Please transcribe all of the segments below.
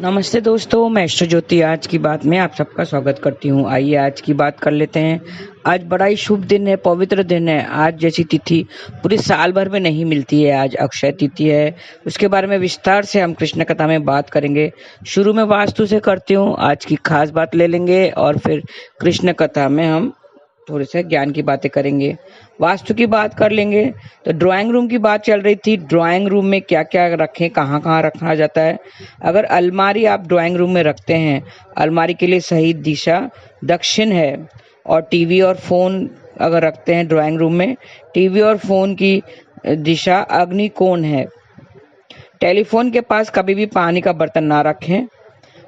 नमस्ते दोस्तों, मैं ईश्वर ज्योति आज की बात में आप सबका स्वागत करती हूँ। आइए आज की बात कर लेते हैं। आज बड़ा ही शुभ दिन है, पवित्र दिन है। आज जैसी तिथि पूरे साल भर में नहीं मिलती है। आज अक्षय तिथि है। उसके बारे में विस्तार से हम कृष्ण कथा में बात करेंगे। शुरू में वास्तु से करती हूँ, आज की खास बात ले लेंगे और फिर कृष्ण कथा में हम थोड़े से ज्ञान की बातें करेंगे। वास्तु की बात कर लेंगे। तो ड्राइंग रूम की बात चल रही थी। ड्राइंग रूम में क्या क्या रखें, कहाँ कहाँ रखा जाता है। अगर अलमारी आप ड्राइंग रूम में रखते हैं, अलमारी के लिए सही दिशा दक्षिण है। और टीवी और फोन अगर रखते हैं ड्राइंग रूम में, टीवी और फोन की दिशा अग्नि कोण है। टेलीफोन के पास कभी भी पानी का बर्तन ना रखें।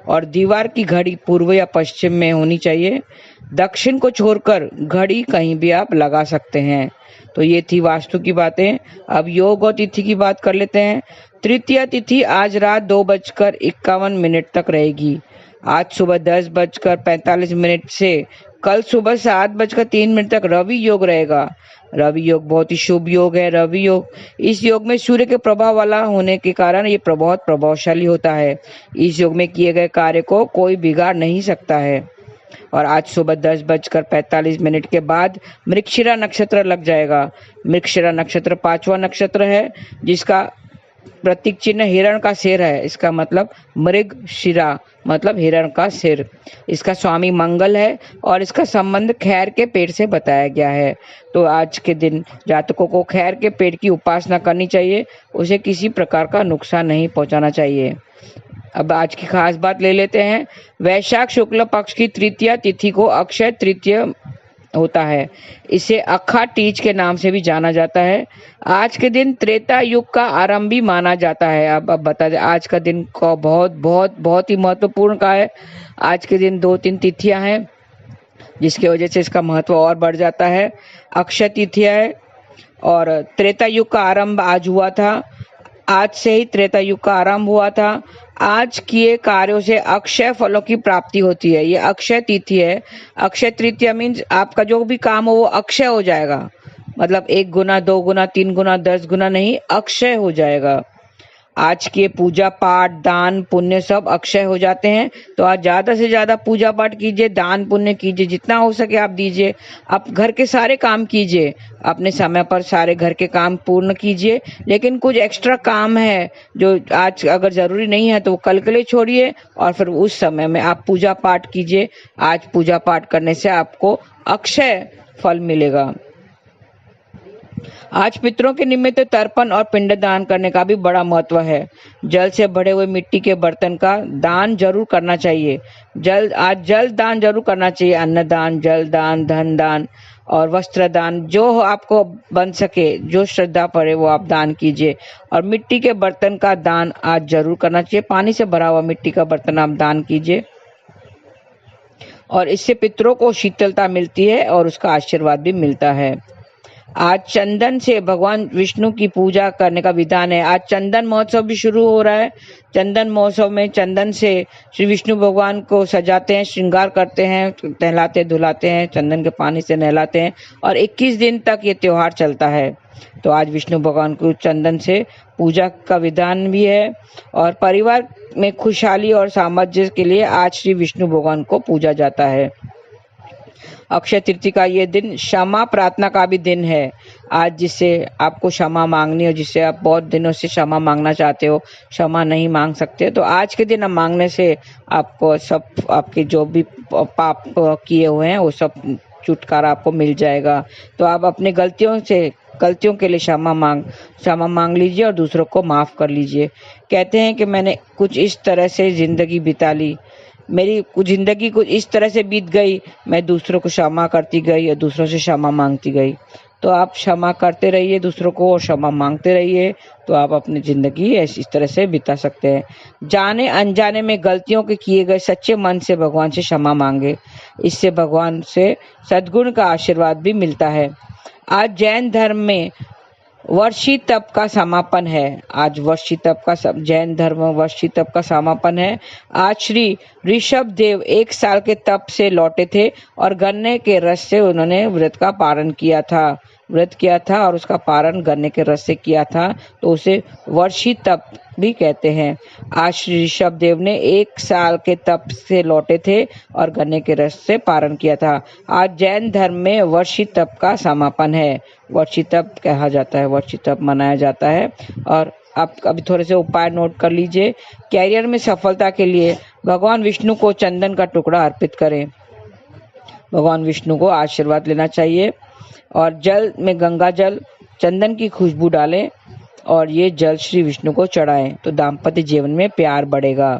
और दीवार की घड़ी पूर्व या पश्चिम में होनी चाहिए। दक्षिण को छोड़कर घड़ी कहीं भी आप लगा सकते हैं। तो ये थी वास्तु की बातें। अब योग और तिथि की बात कर लेते हैं। तृतीया तिथि आज रात 2:51 तक रहेगी। आज सुबह 10:45 से कल सुबह 7:03 तक रवि योग रहेगा। रवि योग बहुत ही शुभ योग है। रवि योग, इस योग में सूर्य के प्रभाव वाला होने के कारण ये बहुत प्रभावशाली होता है। इस योग में किए गए कार्य को कोई बिगाड़ नहीं सकता है। और आज सुबह 10:45 के बाद मृगशिरा नक्षत्र लग जाएगा। मृगशिरा नक्षत्र 5वां नक्षत्र है, जिसका प्रतीक चिन्ह हिरण का सिर है। इसका मतलब मृगशिरा मतलब हिरण का सिर। इसका स्वामी मंगल है और इसका संबंध खैर के पेड़ से बताया गया है। तो आज के दिन जातकों को खैर के पेड़ की उपासना करनी चाहिए। उसे किसी प्रकार का नुकसान नहीं पहुंचाना चाहिए। अब आज की खास बात ले लेते हैं। वैशाख शुक्ल पक्ष की तृतीया तिथि को अक्षय तृतीया होता है। इसे अखा तीज के नाम से भी जाना जाता है। आज के दिन त्रेता युग का आरंभ भी माना जाता है। अब बता दें, आज का दिन को बहुत बहुत बहुत ही महत्वपूर्ण का है। आज के दिन 2-3 तिथियां हैं, जिसकी वजह से इसका महत्व और बढ़ जाता है। अक्षय तिथियां है और त्रेता युग का आरंभ आज हुआ था। आज से ही त्रेता युग का आरंभ हुआ था। आज किए कार्यों से अक्षय फलों की प्राप्ति होती है। ये अक्षय तिथि है। अक्षय तृतीया मीन्स आपका जो भी काम हो वो अक्षय हो जाएगा। मतलब 1 गुना, 2 गुना, 3 गुना, 10 गुना नहीं, अक्षय हो जाएगा। आज के पूजा पाठ, दान पुण्य सब अक्षय हो जाते हैं। तो आज ज्यादा से ज्यादा पूजा पाठ कीजिए, दान पुण्य कीजिए, जितना हो सके आप दीजिए। आप घर के सारे काम कीजिए, अपने समय पर सारे घर के काम पूर्ण कीजिए। लेकिन कुछ एक्स्ट्रा काम है जो आज अगर जरूरी नहीं है तो वो कल के लिए छोड़िए और फिर उस समय में आप पूजा पाठ कीजिए। आज पूजा पाठ करने से आपको अक्षय फल मिलेगा। आज पितरों के निमित्त तर्पण और पिंडदान करने का भी बड़ा महत्व है। जल से भरे हुए मिट्टी के बर्तन का दान जरूर करना चाहिए। जल दान जरूर करना चाहिए। अन्न दान, जल दान, धन दान और वस्त्र दान, जो आपको बन सके, जो श्रद्धा पड़े वो आप दान कीजिए। और मिट्टी के बर्तन का दान आज जरूर करना चाहिए। पानी से भरा हुआ मिट्टी का बर्तन आप दान कीजिए और इससे पितरों को शीतलता मिलती है और उसका आशीर्वाद भी मिलता है। आज चंदन से भगवान विष्णु की पूजा करने का विधान है। आज चंदन महोत्सव भी शुरू हो रहा है। चंदन महोत्सव में चंदन से श्री विष्णु भगवान को सजाते हैं, श्रृंगार करते हैं, नहलाते धुलाते हैं, चंदन के पानी से नहलाते हैं और 21 दिन तक ये त्योहार चलता है। तो आज विष्णु भगवान को चंदन से पूजा का विधान भी है। और परिवार में खुशहाली और सामंजस्य के लिए आज श्री विष्णु भगवान को पूजा जाता है। अक्षय तृतीया का ये दिन क्षमा प्रार्थना का भी दिन है। आज जिससे आपको क्षमा मांगनी हो, जिससे आप बहुत दिनों से क्षमा मांगना चाहते हो, क्षमा नहीं मांग सकते, तो आज के दिन हम मांगने से आपको सब आपके जो भी पाप किए हुए हैं वो सब छुटकारा आपको मिल जाएगा। तो आप अपने गलतियों के लिए क्षमा मांग लीजिए और दूसरों को माफ कर लीजिए। कहते हैं कि मैंने कुछ इस तरह से जिंदगी बिता ली, मेरी जिंदगी कुछ इस तरह से बीत गई, मैं दूसरों को क्षमा करती गई और दूसरों से क्षमा मांगती गई। तो आप क्षमा करते रहिए दूसरों को और क्षमा मांगते रहिए, तो आप अपनी जिंदगी इस तरह से बिता सकते हैं। जाने अनजाने में गलतियों के किए गए सच्चे मन से भगवान से क्षमा मांगे, इससे भगवान से सद्गुण का आशीर्वाद भी मिलता है। आज जैन धर्म में वर्षी तप का समापन है। आज वर्षी तप का जैन धर्म वर्षी तप का समापन है। आज श्री ऋषभ देव 1 साल के तप से लौटे थे और गन्ने के रस से उन्होंने व्रत किया था और उसका पारण गन्ने के रस से किया था, तो उसे वर्षी तप भी कहते हैं। आज श्री ऋषभदेव ने 1 साल के तप से लौटे थे और गन्ने के रस से पारण किया था। आज जैन धर्म में वर्षी तप का समापन है। वर्षी तप कहा जाता है, वर्षी तप मनाया जाता है। और आप अभी थोड़े से उपाय नोट कर लीजिए। कैरियर में सफलता के लिए भगवान विष्णु को चंदन का टुकड़ा अर्पित करें। भगवान विष्णु को आशीर्वाद लेना चाहिए। और जल में गंगा जल, चंदन की खुशबू डालें और ये जल श्री विष्णु को चढ़ाएं तो दाम्पत्य जीवन में प्यार बढ़ेगा।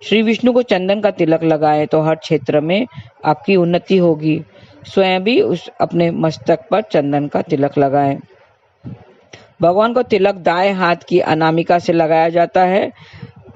श्री विष्णु को चंदन का तिलक लगाएं तो हर क्षेत्र में आपकी उन्नति होगी। स्वयं भी अपने मस्तक पर चंदन का तिलक लगाएं। भगवान को तिलक दाएं हाथ की अनामिका से लगाया जाता है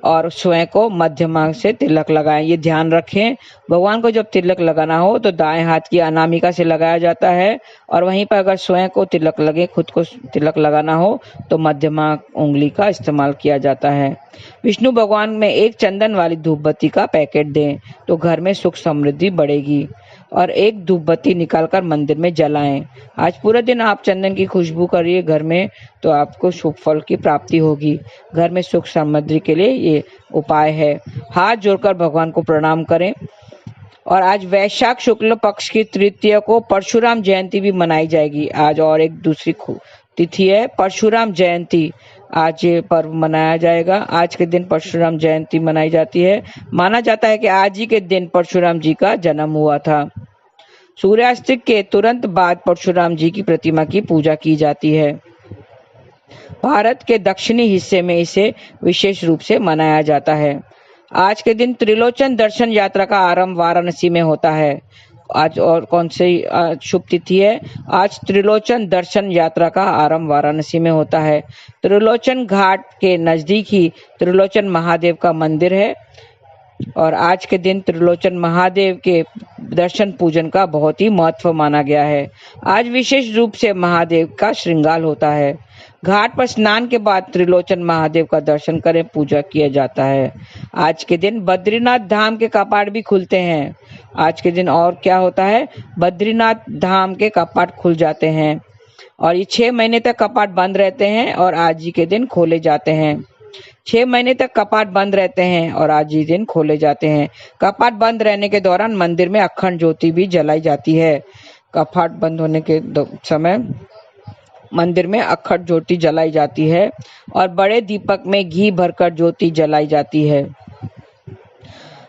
और स्वयं को मध्यमा से तिलक लगाएं। ये ध्यान रखें, भगवान को जब तिलक लगाना हो तो दाएं हाथ की अनामिका से लगाया जाता है और वहीं पर अगर स्वयं को तिलक लगे, खुद को तिलक लगाना हो तो मध्यमा उंगली का इस्तेमाल किया जाता है। विष्णु भगवान में एक चंदन वाली धूपबत्ती का पैकेट दें तो घर में सुख समृद्धि बढ़ेगी और एक धूपबत्ती निकालकर मंदिर में जलाएं। आज पूरे दिन आप चंदन की खुशबू करिए घर में तो आपको शुभ फल की प्राप्ति होगी। घर में सुख समृद्धि के लिए ये उपाय है। हाथ जोड़कर भगवान को प्रणाम करें। और आज वैशाख शुक्ल पक्ष की तृतीया को परशुराम जयंती भी मनाई जाएगी। आज और एक दूसरी तिथि है परशुराम जयंती। आज ये पर्व मनाया जाएगा। आज के दिन परशुराम जयंती मनाई जाती है। माना जाता है कि आज ही के दिन परशुराम जी का जन्म हुआ था। सूर्यास्त के तुरंत बाद परशुराम जी की प्रतिमा की पूजा की जाती है। भारत के दक्षिणी हिस्से में इसे विशेष रूप से मनाया जाता है। आज के दिन त्रिलोचन दर्शन यात्रा का आरंभ वाराणसी में होता है। आज और कौन सी शुभ तिथि है? आज त्रिलोचन दर्शन यात्रा का आरंभ वाराणसी में होता है। त्रिलोचन घाट के नजदीक ही त्रिलोचन महादेव का मंदिर है और आज के दिन त्रिलोचन महादेव के दर्शन पूजन का बहुत ही महत्व माना गया है। आज विशेष रूप से महादेव का श्रृंगार होता है। घाट पर स्नान के बाद त्रिलोचन महादेव का दर्शन करें, पूजा किया जाता है। आज के दिन बद्रीनाथ धाम के कपाट भी खुलते हैं। आज के दिन और क्या होता है? बद्रीनाथ धाम के कपाट खुल जाते हैं और ये 6 महीने तक कपाट बंद रहते हैं और आज ही के दिन खोले जाते हैं। 6 महीने तक कपाट बंद रहते हैं और आज ही दिन खोले जाते हैं। कपाट बंद रहने के दौरान मंदिर में अखंड ज्योति भी जलाई जाती है। कपाट बंद होने के समय मंदिर में अखंड ज्योति जलाई जाती है और बड़े दीपक में घी भरकर ज्योति जलाई जाती है।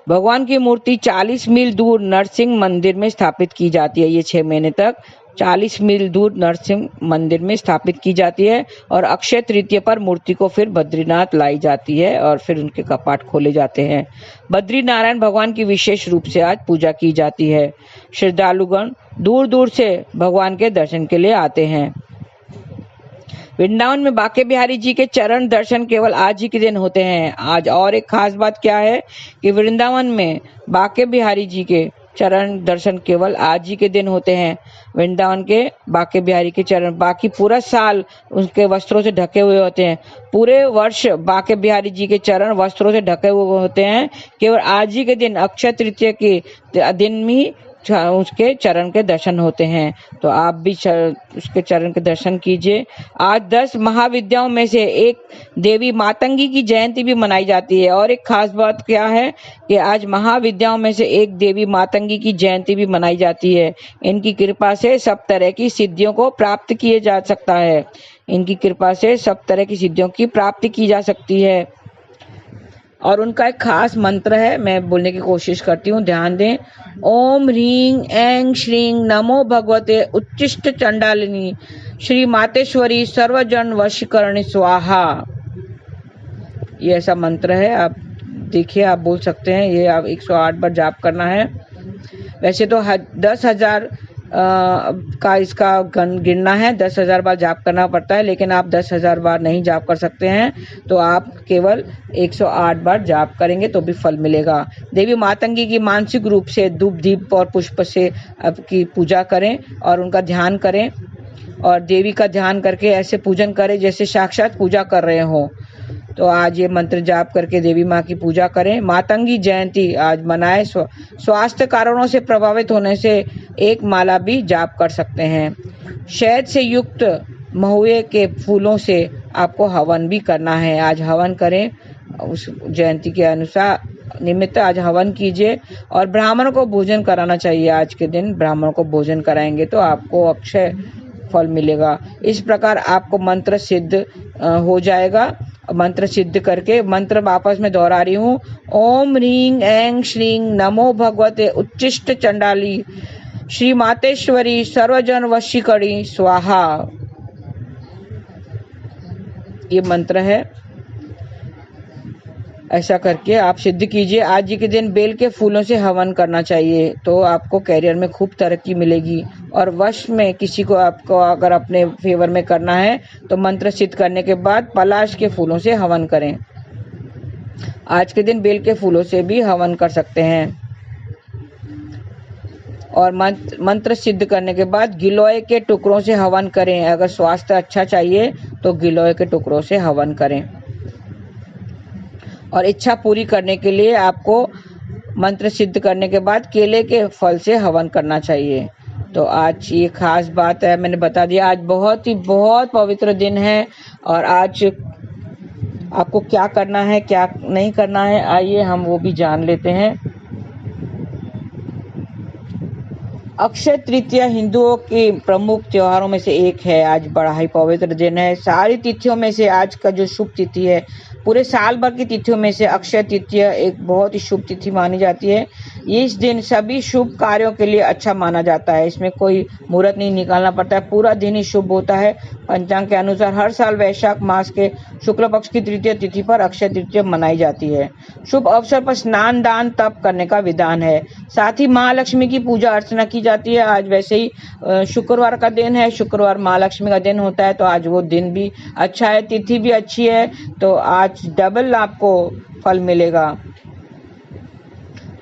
भगवान की मूर्ति 40 मील दूर नरसिंह मंदिर में स्थापित की जाती है। ये 6 महीने तक 40 मील दूर नरसिंह मंदिर में स्थापित की जाती है और अक्षय तृतीया पर मूर्ति को फिर बद्रीनाथ लाई जाती है और फिर उनके कपाट खोले जाते हैं। बद्री नारायण भगवान की विशेष रूप से आज पूजा की जाती है। श्रद्धालुगण दूर दूर से भगवान के दर्शन के लिए आते हैं। वृंदावन में बांके बिहारी जी के चरण दर्शन केवल आज ही के दिन होते हैं। आज और एक खास बात क्या है कि वृंदावन में बांके बिहारी जी के चरण दर्शन केवल आज ही के दिन होते हैं। वृंदावन के बांके बिहारी के चरण, बाकी पूरा साल उनके वस्त्रों से ढके हुए होते हैं। पूरे वर्ष बांके बिहारी जी के चरण वस्त्रों से ढके हुए होते हैं। केवल आज ही के दिन अक्षय तृतीया के दिन ही उसके चरण के दर्शन होते हैं। तो आप भी उसके चरण के दर्शन कीजिए। आज 10 महाविद्याओं में से एक देवी मातंगी की जयंती भी मनाई जाती है। और एक खास बात क्या है कि आज महाविद्याओं में से एक देवी मातंगी की जयंती भी मनाई जाती है। इनकी कृपा से सब तरह की सिद्धियों को प्राप्त किए जा सकता है। इनकी कृपा से सब तरह की सिद्धियों की प्राप्ति की जा सकती है। और उनका एक खास मंत्र है, मैं बोलने की कोशिश करती हूँ, ध्यान दें। ओम ह्रीं ऐं श्रीं नमो भगवते उच्चिष्ट चंडालिनी श्री मातेश्वरी सर्वजन वशीकरणी स्वाहा। ये ऐसा मंत्र है, आप देखिए, आप बोल सकते हैं। ये आप 108 बार जाप करना है। वैसे तो 10,000 का इसका गिनना है, 10,000 बार जाप करना पड़ता है, लेकिन आप 10,000 बार नहीं जाप कर सकते हैं तो आप केवल 108 बार जाप करेंगे तो भी फल मिलेगा। देवी मातंगी की मानसिक रूप से धूप दीप और पुष्प से आपकी पूजा करें और उनका ध्यान करें और देवी का ध्यान करके ऐसे पूजन करें जैसे साक्षात पूजा कर रहे हो। तो आज ये मंत्र जाप करके देवी माँ की पूजा करें। मातंगी जयंती आज मनाएं। स्वास्थ्य कारणों से प्रभावित होने से एक माला भी जाप कर सकते हैं। शहद से युक्त महुए के फूलों से आपको हवन भी करना है। आज हवन करें, उस जयंती के अनुसार निमित्त आज हवन कीजिए और ब्राह्मणों को भोजन कराना चाहिए। आज के दिन ब्राह्मणों को भोजन कराएंगे तो आपको अक्षय फल मिलेगा। इस प्रकार आपको मंत्र सिद्ध हो जाएगा। मंत्र सिद्ध करके मंत्र वापस में दोहरा रही हूँ। ओम ह्रीं ऐं श्रीं नमो भगवते उच्चिष्ट चंडाली श्री मातेश्वरी सर्वजन वशीकरी स्वाहा। ये मंत्र है। ऐसा करके आप सिद्ध कीजिए। आज के दिन बेल के फूलों से हवन करना चाहिए तो आपको कैरियर में खूब तरक्की मिलेगी। और वश में किसी को आपको अगर अपने फेवर में करना है तो मंत्र सिद्ध करने के बाद पलाश के फूलों से हवन करें। आज के दिन बेल के फूलों से भी हवन कर सकते हैं। और मंत्र सिद्ध करने के बाद गिलोय के टुकड़ों से हवन करें। अगर स्वास्थ्य अच्छा चाहिए तो गिलोय के टुकड़ों से हवन करें। और इच्छा पूरी करने के लिए आपको मंत्र सिद्ध करने के बाद केले के फल से हवन करना चाहिए। तो आज ये खास बात है, मैंने बता दिया। आज बहुत पवित्र दिन है और आज आपको क्या करना है क्या नहीं करना है, आइए हम वो भी जान लेते हैं। अक्षय तृतीया हिंदुओं के प्रमुख त्योहारों में से एक है। आज बड़ा ही पवित्र दिन है। सारी तिथियों में से आज का जो शुभ तिथि है, पूरे साल भर की तिथियों में से अक्षय तृतीया एक बहुत ही शुभ तिथि मानी जाती है। इस दिन सभी शुभ कार्यों के लिए अच्छा माना जाता है। इसमें कोई मुहूर्त नहीं निकालना पड़ता है, पूरा दिन ही शुभ होता है। पंचांग के अनुसार हर साल वैशाख मास के शुक्ल पक्ष की तृतीय तिथि पर अक्षय तृतीया मनाई जाती है। शुभ अवसर पर स्नान दान तप करने का विधान है। साथ ही महालक्ष्मी की पूजा अर्चना की जाती है। आज वैसे ही शुक्रवार का दिन है, शुक्रवार महालक्ष्मी का दिन होता है तो आज वो दिन भी अच्छा है, तिथि भी अच्छी है, तो आज डबल आपको फल मिलेगा।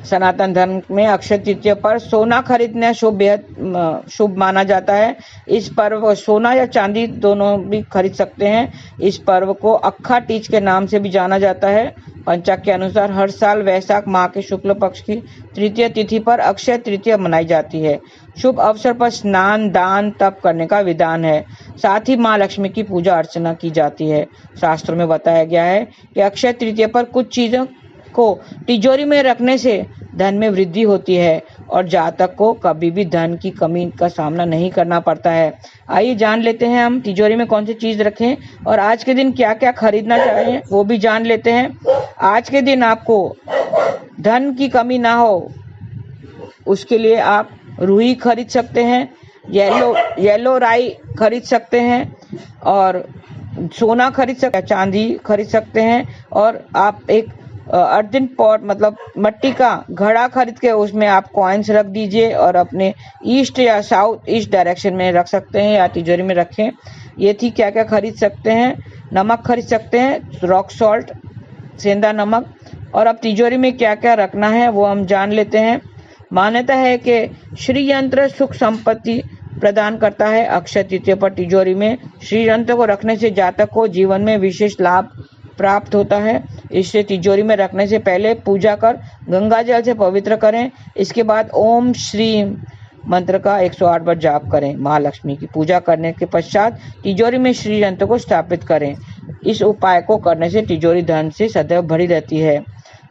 सनातन धर्म में अक्षय तृतीया पर सोना खरीदना बेहद शुभ माना जाता है। इस पर्व सोना या चांदी दोनों भी खरीद सकते हैं। इस पर्व को अक्खा तीज के नाम से भी जाना जाता है। पंचांग के अनुसार हर साल वैशाख माह के शुक्ल पक्ष की तृतीय तिथि पर अक्षय तृतीया मनाई जाती है। शुभ अवसर पर स्नान दान तप करने का विधान है। साथ ही माँ लक्ष्मी की पूजा अर्चना की जाती है। शास्त्रों में बताया गया है कि अक्षय तृतीया पर कुछ चीजों को तिजोरी में रखने से धन में वृद्धि होती है और जातक को कभी भी धन की कमी का सामना नहीं करना पड़ता है। आइए जान लेते हैं हम तिजोरी में कौन सी चीज रखें और आज के दिन क्या क्या खरीदना चाहिए वो भी जान लेते हैं। आज के दिन आपको धन की कमी ना हो उसके लिए आप रूही खरीद सकते हैं, येलो राई खरीद सकते हैं और सोना खरीद सकते हैं, चांदी खरीद सकते हैं और आप एक अर्थिन पॉट मतलब मिट्टी का घड़ा खरीद के उसमें आप कॉइन्स रख दीजिए और अपने ईस्ट या साउथ ईस्ट डायरेक्शन में रख सकते हैं या तिजोरी में रखें। ये थी क्या क्या खरीद सकते हैं। नमक खरीद सकते हैं, रॉक सॉल्ट, सेंधा नमक। और अब तिजोरी में क्या क्या रखना है वो हम जान लेते हैं। मान्यता है कि श्री यंत्र सुख संपत्ति प्रदान करता है। अक्षय तृतीया पर तिजोरी में श्री यंत्र को रखने से जातक को जीवन में विशेष लाभ प्राप्त होता है। इसे तिजोरी में रखने से पहले पूजा कर गंगा जल से पवित्र करें। इसके बाद ओम श्री मंत्र का 108 बार जाप करें। महालक्ष्मी की पूजा करने के पश्चात तिजोरी में श्री यंत्र को स्थापित करें। इस उपाय को करने से तिजोरी धन से सदैव भरी रहती है।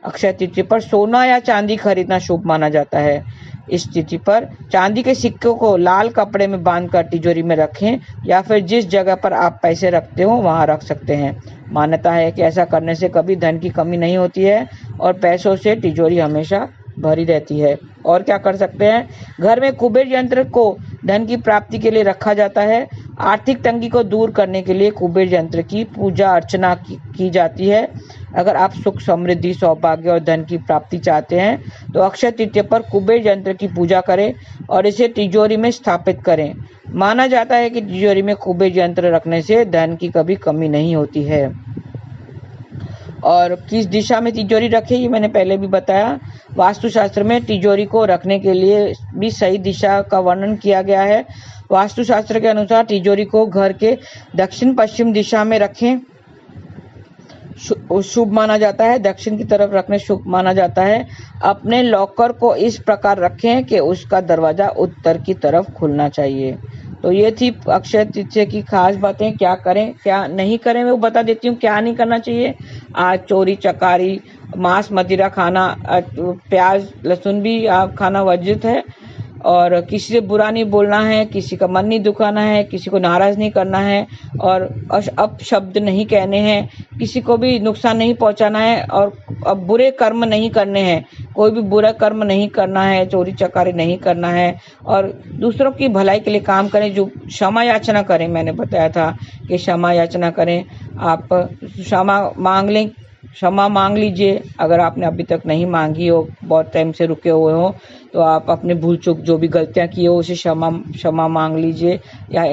अक्षय तृतीया पर सोना या चांदी खरीदना शुभ माना जाता है। इस तिथि पर चांदी के सिक्कों को लाल कपड़े में बांधकर तिजोरी में रखें या फिर जिस जगह पर आप पैसे रखते हो वहां रख सकते हैं। मान्यता है कि ऐसा करने से कभी धन की कमी नहीं होती है और पैसों से तिजोरी हमेशा भरी रहती है। और क्या कर सकते हैं, घर में कुबेर यंत्र को धन की प्राप्ति के लिए रखा जाता है। आर्थिक तंगी को दूर करने के लिए कुबेर यंत्र की पूजा अर्चना की जाती है। अगर आप सुख समृद्धि सौभाग्य और धन की प्राप्ति चाहते हैं तो अक्षय तृतीया पर कुबेर यंत्र की पूजा करें और इसे तिजोरी में स्थापित करें। माना जाता है कि तिजोरी में कुबेर यंत्र रखने से धन की कभी कमी नहीं होती है। और किस दिशा में तिजोरी रखें ये मैंने पहले भी बताया। वास्तुशास्त्र में तिजोरी को रखने के लिए भी सही दिशा का वर्णन किया गया है। वास्तुशास्त्र के अनुसार तिजोरी को घर के दक्षिण पश्चिम दिशा में रखें, शुभ माना जाता है। दक्षिण की तरफ रखने शुभ माना जाता है। अपने लॉकर को इस प्रकार रखें कि उसका दरवाजा उत्तर की तरफ खुलना चाहिए। तो ये थी अक्षय तृतीया की खास बातें। क्या करें क्या नहीं करें मैं वो बता देती हूँ। क्या नहीं करना चाहिए, आज चोरी चकारी, मांस मदिरा खाना, प्याज लहसुन भी आप खाना वर्जित है। और किसी से बुरा नहीं बोलना है, किसी का मन नहीं दुखाना है, किसी को नाराज नहीं करना है, और अपशब्द नहीं कहने हैं, किसी को भी नुकसान नहीं पहुंचाना है, और अब बुरे कर्म नहीं करने हैं, कोई भी बुरा कर्म नहीं करना है, चोरी चकारी नहीं करना है, और दूसरों की भलाई के लिए काम करें। जो क्षमा याचना करें, मैंने बताया था कि क्षमा याचना करें, आप क्षमा मांग लीजिए। अगर आपने अभी तक नहीं मांगी हो, बहुत टाइम से रुके हुए हो, तो आप अपने भूल चूक जो भी गलतियां की हो उसे क्षमा मांग लीजिए, या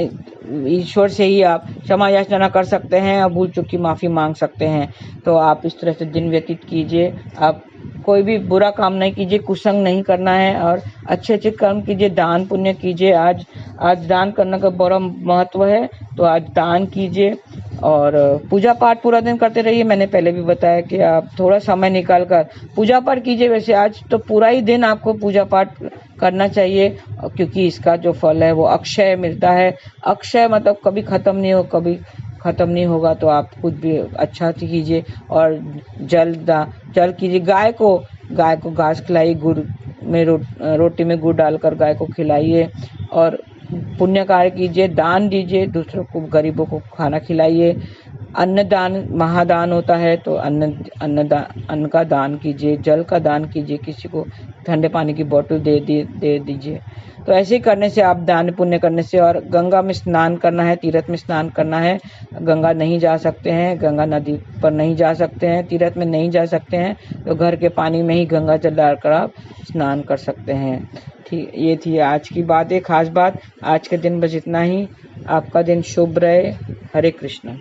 ईश्वर से ही आप क्षमा याचना कर सकते हैं और भूल चूक की माफ़ी मांग सकते हैं। तो आप इस तरह से दिन व्यतीत कीजिए। आप कोई भी बुरा काम नहीं कीजिए, कुसंग नहीं करना है, और अच्छे अच्छे कर्म कीजिए, दान पुण्य कीजिए। आज दान करने का बड़ा महत्व है, तो आज दान कीजिए। और पूजा पाठ पूरा दिन करते रहिए। मैंने पहले भी बताया कि आप थोड़ा समय निकाल कर पूजा पाठ कीजिए। वैसे आज तो पूरा ही दिन आपको पूजा पाठ करना चाहिए, क्योंकि इसका जो फल है वो अक्षय मिलता है। अक्षय मतलब कभी खत्म नहीं होगा। तो आप कुछ भी अच्छा कीजिए। और जल कीजिए। गाय को घास खिलाइए, गुड़ में रोटी में गुड़ डालकर गाय को खिलाइए। और पुण्य कार्य कीजिए, दान दीजिए, दूसरों को, गरीबों को खाना खिलाइए। अन्नदान महादान होता है, तो अन्न का दान कीजिए, जल का दान कीजिए, किसी को ठंडे पानी की बोतल दे दीजिए। तो ऐसे ही करने से, आप दान पुण्य करने से। और गंगा में स्नान करना है, तीर्थ में स्नान करना है। गंगा नहीं जा सकते हैं, गंगा नदी पर नहीं जा सकते हैं, तीर्थ में नहीं जा सकते हैं, तो घर के पानी में ही गंगा जल डालकर आप स्नान कर सकते हैं। ठीक, ये थी आज की बात, एक खास बात। आज के दिन बस इतना ही। आपका दिन शुभ रहे। हरे कृष्ण।